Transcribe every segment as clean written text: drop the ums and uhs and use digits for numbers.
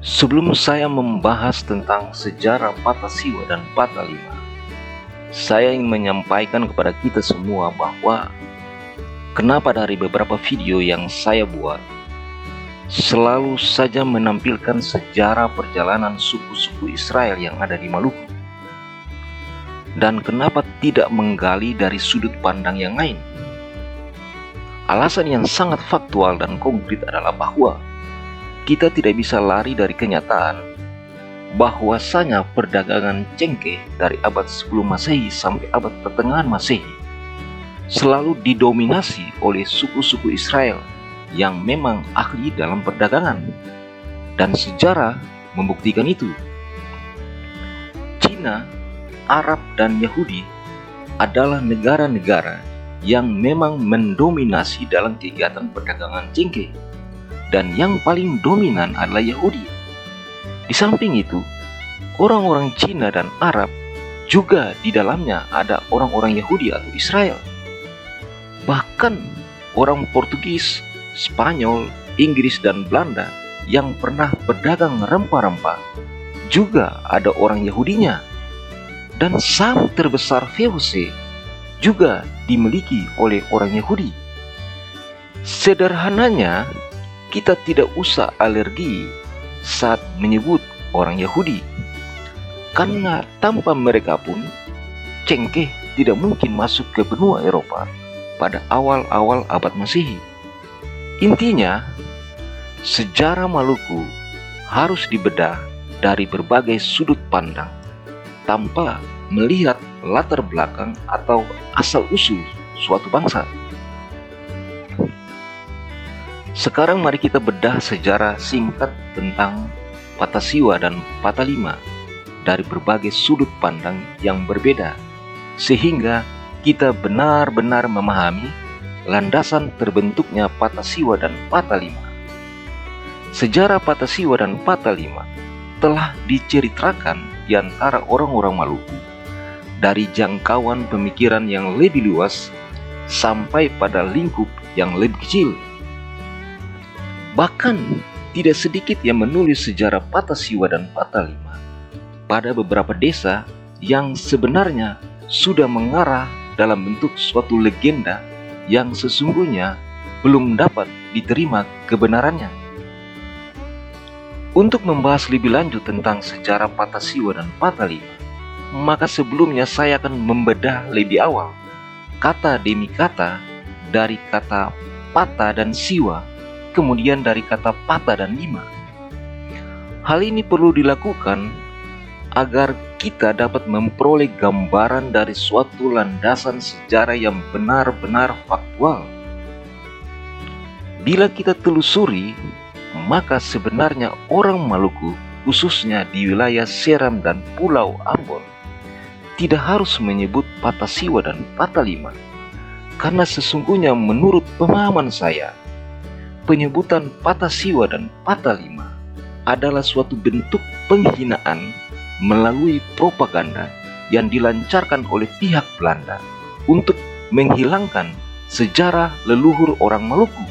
Sebelum saya membahas tentang sejarah Patah Siwa dan Patah Lima, saya ingin menyampaikan kepada kita semua bahwa kenapa dari beberapa video yang saya buat selalu saja menampilkan sejarah perjalanan suku-suku Israel yang ada di Maluku, dan kenapa tidak menggali dari sudut pandang yang lain. Alasan yang sangat faktual dan konkret adalah bahwa kita tidak bisa lari dari kenyataan bahwasanya perdagangan cengkeh dari abad 10 Masehi sampai abad pertengahan Masehi selalu didominasi oleh suku-suku Israel yang memang ahli dalam perdagangan, dan sejarah membuktikan itu. Cina, Arab, dan Yahudi adalah negara-negara yang memang mendominasi dalam kegiatan perdagangan cengkeh, dan yang paling dominan adalah Yahudi. Di samping itu, orang-orang Cina dan Arab juga di dalamnya ada orang-orang Yahudi atau Israel. Bahkan orang Portugis, Spanyol, Inggris, dan Belanda yang pernah berdagang rempah-rempah juga ada orang Yahudinya. Dan saham terbesar VOC juga dimiliki oleh orang Yahudi. Sederhananya, kita tidak usah alergi saat menyebut orang Yahudi, karena tanpa mereka pun cengkeh tidak mungkin masuk ke benua Eropa pada awal-awal abad Masehi. Intinya, sejarah Maluku harus dibedah dari berbagai sudut pandang tanpa melihat latar belakang atau asal-usul suatu bangsa. Sekarang mari kita bedah sejarah singkat tentang Patah Siwa dan Patah Lima dari berbagai sudut pandang yang berbeda, sehingga kita benar-benar memahami landasan terbentuknya Patah Siwa dan Patah Lima. Sejarah Patah Siwa dan Patah Lima telah diceritakan di antara orang-orang Maluku dari jangkauan pemikiran yang lebih luas sampai pada lingkup yang lebih kecil. Bahkan tidak sedikit yang menulis sejarah Patah Siwa dan Patah Lima pada beberapa desa yang sebenarnya sudah mengarah dalam bentuk suatu legenda yang sesungguhnya belum dapat diterima kebenarannya. Untuk membahas lebih lanjut tentang sejarah Patah Siwa dan Patah Lima, maka sebelumnya saya akan membedah lebih awal kata demi kata dari kata patah dan siwa, kemudian dari kata patah dan lima. Hal ini perlu dilakukan agar kita dapat memperoleh gambaran dari suatu landasan sejarah yang benar-benar faktual. Bila kita telusuri, maka sebenarnya orang Maluku, khususnya di wilayah Seram dan Pulau Ambon, tidak harus menyebut Patah Siwa dan Patah Lima, karena sesungguhnya menurut pemahaman saya, penyebutan Patah Siwa dan Patah Lima adalah suatu bentuk penghinaan melalui propaganda yang dilancarkan oleh pihak Belanda untuk menghilangkan sejarah leluhur orang Maluku.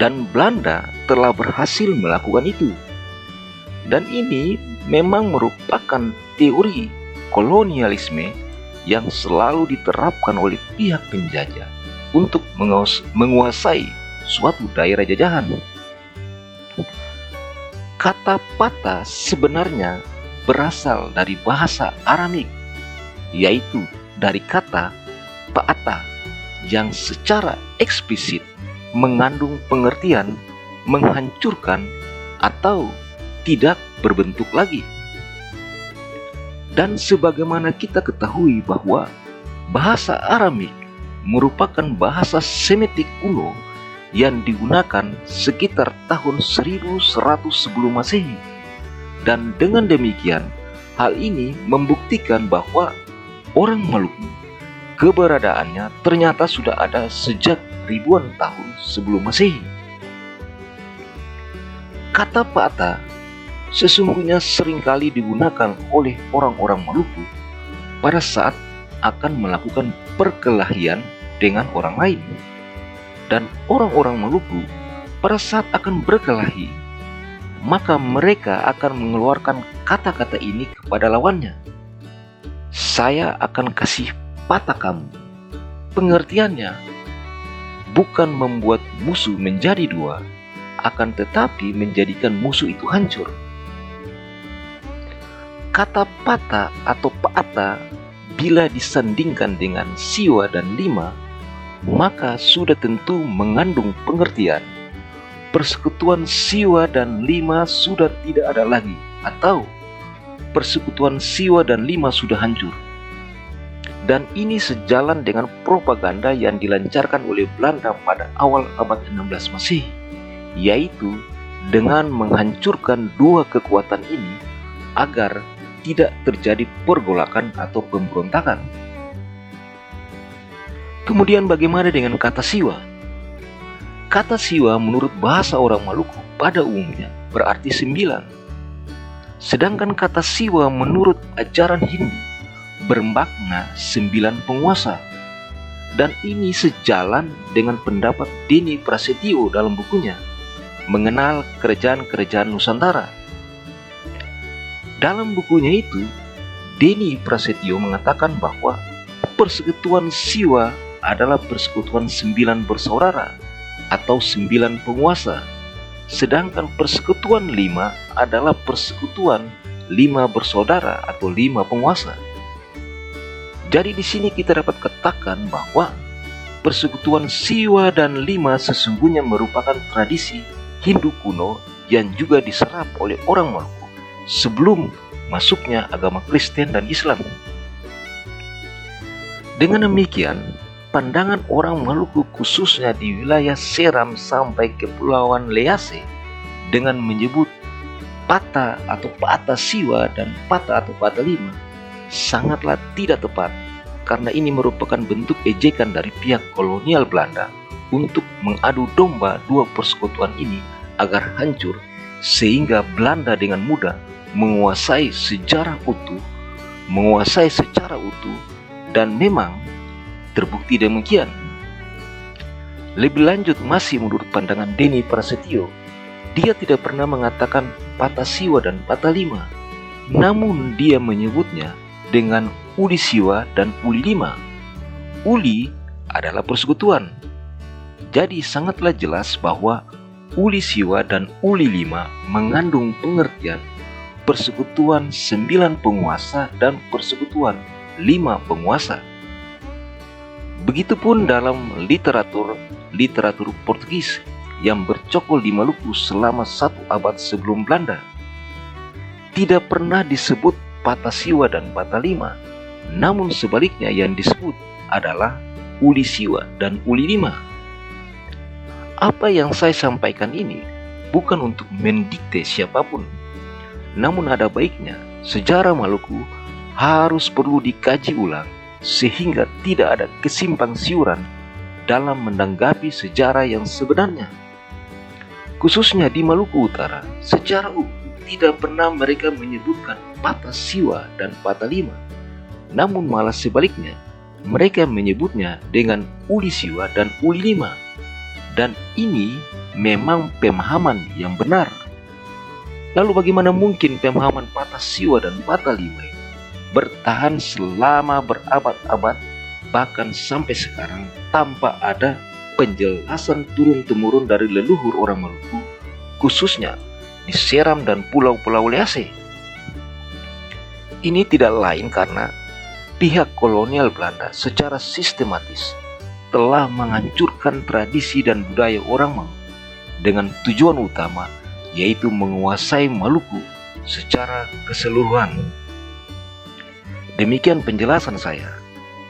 Dan Belanda telah berhasil melakukan itu. Dan ini memang merupakan teori kolonialisme yang selalu diterapkan oleh pihak penjajah untuk menguasai suatu daerah jajahan. Kata patah sebenarnya berasal dari bahasa Aramik, yaitu dari kata ta'ata yang secara eksplisit mengandung pengertian menghancurkan atau tidak berbentuk lagi. Dan sebagaimana kita ketahui bahwa bahasa Aramik merupakan bahasa Semitik kuno yang digunakan sekitar tahun 1100 sebelum Masehi. Dan dengan demikian, hal ini membuktikan bahwa orang Maluku keberadaannya ternyata sudah ada sejak ribuan tahun sebelum Masehi. Kata patah sesungguhnya seringkali digunakan oleh orang-orang Maluku pada saat akan melakukan perkelahian dengan orang lain. Dan orang-orang Maluku pada saat akan berkelahi, maka mereka akan mengeluarkan kata-kata ini kepada lawannya. Saya akan kasih patah kamu. Pengertiannya bukan membuat musuh menjadi dua, akan tetapi menjadikan musuh itu hancur. Kata patah atau paata bila disandingkan dengan siwa dan lima, maka sudah tentu mengandung pengertian persekutuan siwa dan lima sudah tidak ada lagi, atau persekutuan siwa dan lima sudah hancur. Dan ini sejalan dengan propaganda yang dilancarkan oleh Belanda pada awal abad 16 Masehi, yaitu dengan menghancurkan dua kekuatan ini agar tidak terjadi pergolakan atau pemberontakan. Kemudian bagaimana dengan kata siwa? Kata siwa menurut bahasa orang Maluku pada umumnya berarti 9. Sedangkan kata siwa menurut ajaran Hindu bermakna 9 penguasa. Dan ini sejalan dengan pendapat Denny Prasetyo dalam bukunya Mengenal Kerajaan-Kerajaan Nusantara. Dalam bukunya itu, Denny Prasetyo mengatakan bahwa persekutuan siwa adalah persekutuan 9 bersaudara atau 9 penguasa, sedangkan persekutuan 5 adalah persekutuan 5 bersaudara atau 5 penguasa. Jadi di sini kita dapat katakan bahwa persekutuan siwa dan lima sesungguhnya merupakan tradisi Hindu kuno yang juga diserap oleh orang Maluku sebelum masuknya agama Kristen dan Islam. Dengan demikian, pandangan orang Maluku khususnya di wilayah Seram sampai Kepulauan Lease dengan menyebut pata atau pata siwa dan pata atau pata lima sangatlah tidak tepat, karena ini merupakan bentuk ejekan dari pihak kolonial Belanda untuk mengadu domba dua persekutuan ini agar hancur, sehingga Belanda dengan mudah menguasai secara utuh, dan memang terbukti demikian. Lebih lanjut, masih menurut pandangan Denny Prasetyo, dia tidak pernah mengatakan patah siwa dan patah lima, namun dia menyebutnya dengan uli siwa dan uli lima. Uli adalah persekutuan, jadi sangatlah jelas bahwa uli siwa dan uli lima mengandung pengertian persekutuan 9 penguasa dan persekutuan 5 penguasa. Begitupun dalam literatur Portugis yang bercokol di Maluku selama 1 abad sebelum Belanda. Tidak pernah disebut patah siwa dan patah lima, namun sebaliknya yang disebut adalah uli siwa dan uli lima. Apa yang saya sampaikan ini bukan untuk mendikte siapapun, namun ada baiknya sejarah Maluku harus perlu dikaji ulang sehingga tidak ada kesimpang siuran dalam menanggapi sejarah yang sebenarnya. Khususnya di Maluku Utara, secara umum tidak pernah mereka menyebutkan patah siwa dan patah lima, namun malah sebaliknya mereka menyebutnya dengan uli siwa dan uli lima. Dan ini memang pemahaman yang benar. Lalu bagaimana mungkin pemahaman patah siwa dan patah lima ini bertahan selama berabad-abad, bahkan sampai sekarang tanpa ada penjelasan turun-temurun dari leluhur orang Maluku, khususnya di Seram dan pulau-pulau Lease? Ini tidak lain karena pihak kolonial Belanda secara sistematis telah menghancurkan tradisi dan budaya orang Maluku dengan tujuan utama, yaitu menguasai Maluku secara keseluruhan. Demikian penjelasan saya,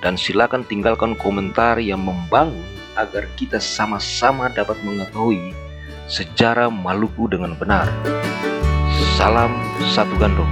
dan silakan tinggalkan komentar yang membangun agar kita sama-sama dapat mengetahui sejarah Maluku dengan benar. Salam satu gandong.